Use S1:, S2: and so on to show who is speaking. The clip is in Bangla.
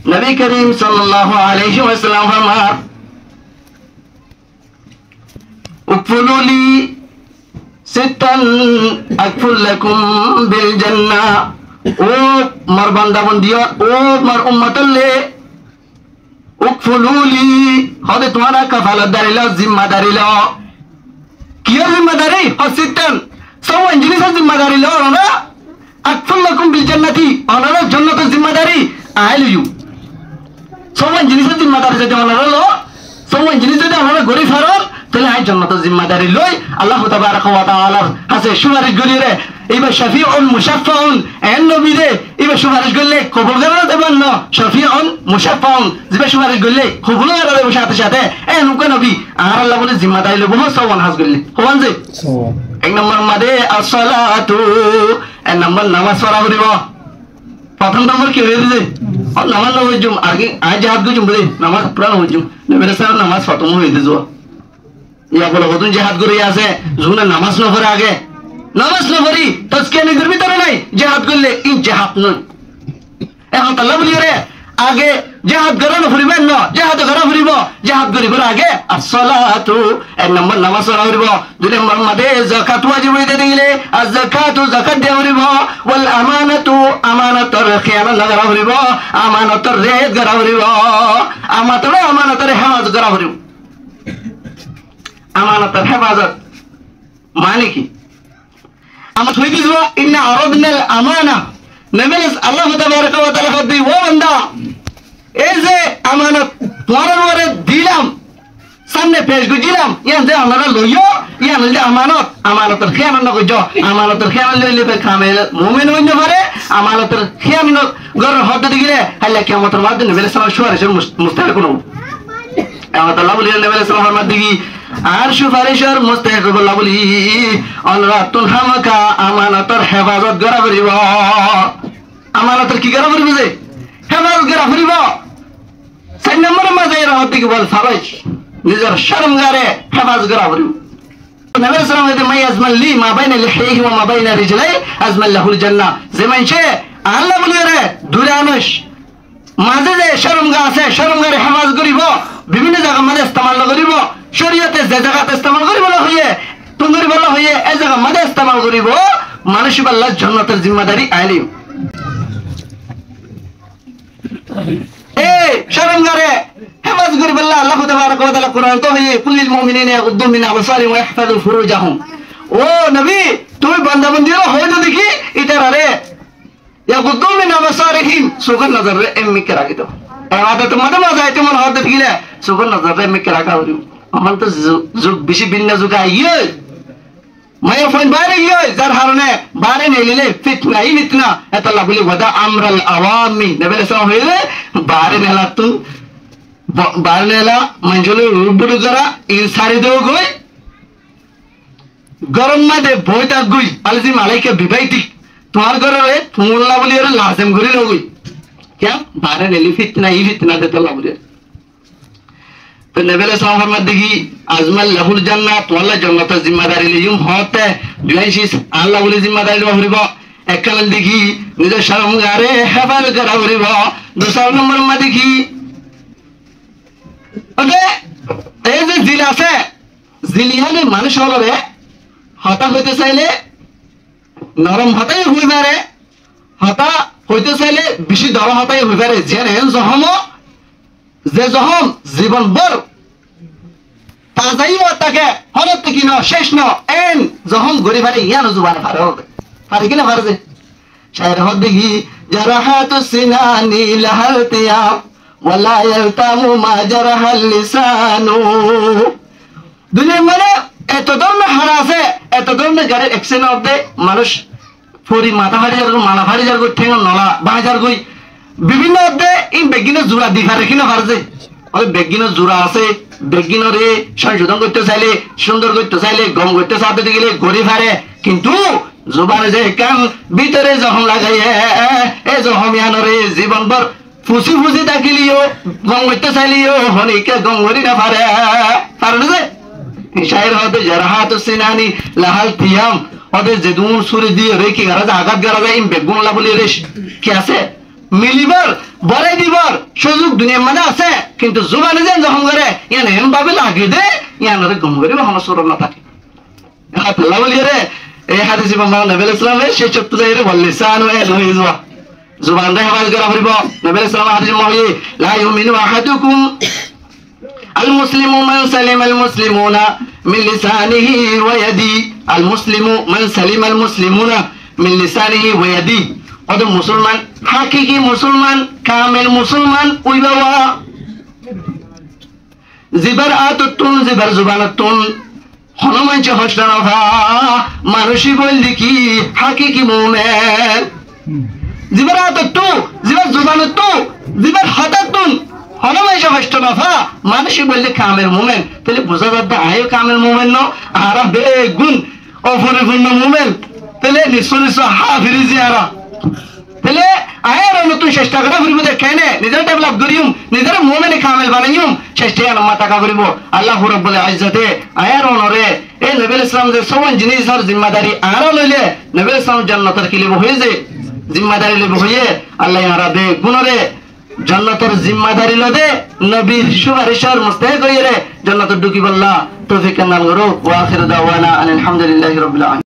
S1: নবী করিম সাল্লাল্লাহু আলাইহি ওয়াসাল্লাম ফরমান উকফুলুলি সিত্তান আকফুল লাকুম বিল জান্নাহ। ও মার বান্দা বন্দিয়া, ও মার উম্মতল্লে উকফুলুলি হদে তোমারা কাফালাতদারি লো, জিম্মাদারি লো। কিয়া জিম্মাদারি? হসিত্তান সওয়ান জিনিসের জিম্মাদারি লো না। আকফুল লাকুম বিল জান্নাতি, ওনারা জান্নাতের জিম্মাদারি আইল ইউ। সওয়ান জিনিসের জিম্মাদারি যদি ওনারা লো, সওয়ান জিনিস যদি ওনারা গরি ফারন, তাহলে আই জান্নাতের জিম্মাদারি লই আল্লাহ তাবারাক ওয়া তাআলার কাছে সুপারিশ করিরে। এইবার শাফিউন মুশাফফাউন এন নবী রে এইবার সুপারিশ করলে কবুল করা দেবেন না। শাফিউন মুশাফফাউন যেবা সুপারিশ করলে কবুল করা দেব সাথে সাথে এন নুকা নবী আর আল্লাহ বলে জিম্মাদারি লব সওয়ান হাজ করলে হবান যে এক নম্বর মাদে আসসালাতু, এক নম্বর নামাজ পড়া করিব। প্রথম নম্বর কি হয়ে দিছে নামাজ না হইজুম আগে আজ হাত গুজুম বলে নামাজ পুরা হইজুম নবী রাসূল নামাজ প্রথম হয়ে দিছো। ইয়া বলে কতন জিহাদ করে আছে জুনে নামাজ না পড়ে আগে নামাজ না পড়ি তাজকিয়া নিজের ভিতরে নাই জিহাদ করলে এই জিহাদ নয়। এখন আল্লাহ বলি রে আগে জিহাদ করানো ফুরিবেন না, জিহাদ করা ফুরিব, জিহাদ করিব আগে আসসালাতু এক নম্বর নামাজ পড়া ফুরিব। দুই নম্বর মাদে যাকাত ওয়াজিব হইতে দিলে আর যাকাতু যাকাত দেওয়া ফুরিব। ওয়াল আমানাতু আমানাতর খেয়ানত না করা ফুরিব, আমানতর রেদ করা ফুরিব, আমানতর হেফাজত করা ফুরিব। আমানতের হেফাজত মানে কি? আমার হয়ে দিব ইন্না আরাদনাল আমানা। নবী আল্লাহ তাবারাক ওয়া তাআলা কবি ও বান্দা এই যে আমানত তোমার উপরে দিলাম, সামনে পেশ করিলাম, ইয়ান যে আমরা লইও ইয়ান যে আমানত, আমানতের খেয়ানত না কইছো। আমানতের খেয়ানত লইলে কামেল মুমিন হইতে পারে। আমানতের খেয়ানত গর হদ দিলে আল্লাহ কিয়ামতের মাঠে নবী সাল্লাল্লাহু আলাইহি ওয়াসাল্লাম মুস্তাহিক করব। আল্লাহ বলি নবী সাল্লাল্লাহু আলাইহি ওয়াসাল্লাম দিগি আর সুপারিশের মুস্তাহিক বলা বলি অনরাতুল হামাকা আমানতের হেফাজত করা করিব। আমানতের কি করা করিব? যে হেফাজত করা করিব। 4 নম্বরের মাঝে রহত দিকে বল ফারাজ নিজের শরমগারে হেফাজত করা করিব। নবী সাল্লাল্লাহু আলাইহি ওয়াসাল্লাম আজমাল লি মা বাইনা লিহিহি ওয়া মা বাইনা রিজলাই আজমাল লাহুল জান্নাহ। যে মানছে আল্লাহ বলি রে দুরানস মাঝে যে শরমগা আছে শরমগারে হেফাজত করিব, বিভিন্ন জায়গা মাঝে ইস্তেমাল করিব। শরীয়তে যে জায়গাতে ইস্তেমাল করিব না হইয়ে তুঙ্গরি বলা হইয়ে এই জায়গা মাঝে ইস্তেমাল করিব। মানুষ আল্লাহ জান্নাতের জিম্মাদারি আইলিম। এই শরমগারে হেফাজত করিব আল্লাহ তাবারাক ওয়া তাআলা কোরআন তো হইয়ে কুল্লিল মুমিনিনা ইয়াগুদ্দু মিন আবসারিহিম ওয়া ইয়াহফাযু ফুরুজাহুম। ও নবী তুমি বান্দা বান্দিরা হইতো দেখি ইতারে ইয়াগুদ্দু মিন আবসারিহিম সুগার নজর রে এমকে রাখিতো। আদত মত মজা আইতো মন হদ দিলে সুগার নজর রে এমকে রাখা হইলো। আমার তো যুগ বেশি ভিন্ন যুগ আইয়ে মায়ের ফোন বাইরে গিয়ে যার কারণে বাইরে নিলে ফিতনা এই ফিতনা এত আল্লাহ বলি ওয়াদা আমরাল আওয়ামি নবী সাল্লাল্লাহু আলাইহি ওয়াসাল্লাম বাইরে নেলা তু বাইরে নেলা মঞ্জলে রুবুর করা ইন সারি দেও গই গরম মাদে বইতা গই আলজিম আলাইকা বিবাইতি তোমার ঘরে তুমুল্লা বলি আর লাজম করি না গই क्या बारे नेली फितना ही फितना देता अल्लाह बोले। तो नबी सल्लल्लाहु अलैहि वसल्लम देखी अजमल लहुल जन्नत वाला जन्नत जिम्मेदारी लियुम होते दुआइशिस अल्लाह बोले जिम्मेदारी लो हरिबो। एकल देखी निज शर्म गारे हेफाज करा हरिबो। दूसरा नंबर में देखी ओके এই যে জিল আছে জিলিয়ানে মানুষ হলো রে হতা হইতে চাইলে নরম হতাই হই পারে, হতা হইতে চাইলে বেশি দর হতাই হই পারে। যে জহম জীবন বর তাজাইও তাকে হরত কি ন শেষ ন এন জহম গরি পারে ইয়ান জুবান পারে হবে পারে কি না পারে। যে শায়র হদ দেখি জারাহাতু সিনানি লাহাল তিয়াম ওয়ালা ইয়ালতামু মা জারাহাল লিসানু। দুনিয়া মানে এত ধরনের হারা আছে, এত ধরনের গাড়ির অ্যাক্সিডেন্ট হবে মানুষ ফরি মাথা ফাড়ি যার মালা ফাড়ি যার ঠেঙ্গ নলা বাজার গই বিভিন্ন অর্ধে এই বেগিনের জোড়া দিঘা রেখি না পারছে। ওই বেগিনের জোড়া আছে বেগিনরে সংশোধন করতে চাইলে সুন্দর করতে চাইলে গম করতে চাইতে গেলে গড়ি ফারে, কিন্তু জোবানে যে কান ভিতরে জহম লাগাইয়ে এ জহমিয়ানরে জীবন ভর ফুসি ফুসি থাকিলিও গম করতে চাইলিও হনিকে গম করি না পারে পারে না। যে শায়ের হতে জারাহাতু সিনানি লাহাল থিয়াম ওদের যে দুন সুরে দিয়ে রে কি গারা আঘাত গারা যায় বেগুনলা বলি রে কি আছে মিলিবার বলে দিবার সুযোগ দুনিয়ার মধ্যে আছে কিন্তু জুবানে যেন যখন করে ইয়ান এম ভাবে লাগিয়ে দে ইয়ানরে গুম করে কখনো সুর না থাকে আল্লাহ বলি রে এই হাদিসে বাংলা নবী ইসলামের সেই চত্ব যাইরে বললি সানু এ লই যাওয়া জুবান রে হেফাজত করা হইব নবী ইসলাম হাদিসে মহি লা ইউমিনু আহাদুকুম আল মুসলিমু মান সালিমা আল মুসলিমুনা মিন লিসানিহি ওয়া ইয়াদি আল মুসলিমু মান সালিমা আল মুসলিমুনা মিন লিসানিহি ওয়া ইয়াদি ওদ মুসলমান হাকিকি মুসলমান কামেল মুসলমান ওই বাবা জিবার আতুতুন জিবার জুবানাতুন হনুমান যে হসনা ভা মানুষই বললি কি হাকিকি মুমিন জিবার আতুতু জিবার জুবানাতু জিবার হাতাতুন হনুমান যে হসনা ভা মানুষই বললি কামেল মুমিন তাহলে বোঝা যাবে আয় কামেল মুমিন ন আর বেগুন অপরিপূর্ণ মুমিন তাহলে নিশ্চয় হাফিরি জিয়ারা তাহলে আয়ার নতুন চেষ্টা করা করিব কেনে নিজের ডেভেলপ করিম নিজের মুমিনে কামেল বানাইম চেষ্টা আল্লাহ টাকা করিব আল্লাহ রাব্বুল ইজ্জতে আয়ার অনরে এই নবী ইসলাম যে সমান জিনিসের জিম্মাদারি আর লইলে নবী ইসলাম জান্নাতের কিলিব হয়ে যে জিম্মাদারি লইব হয়ে আল্লাহ আরাবে গুণরে জান্নাতের জিম্মাদারি লদে নবীর সুপারিশের মুস্তাহিক হইরে জান্নাতে ঢুকি বল্লা তৌফিক নাল করো ওয়া আখিরু দাওয়ানা আলহামদুলিল্লাহি রাব্বিল আলামিন।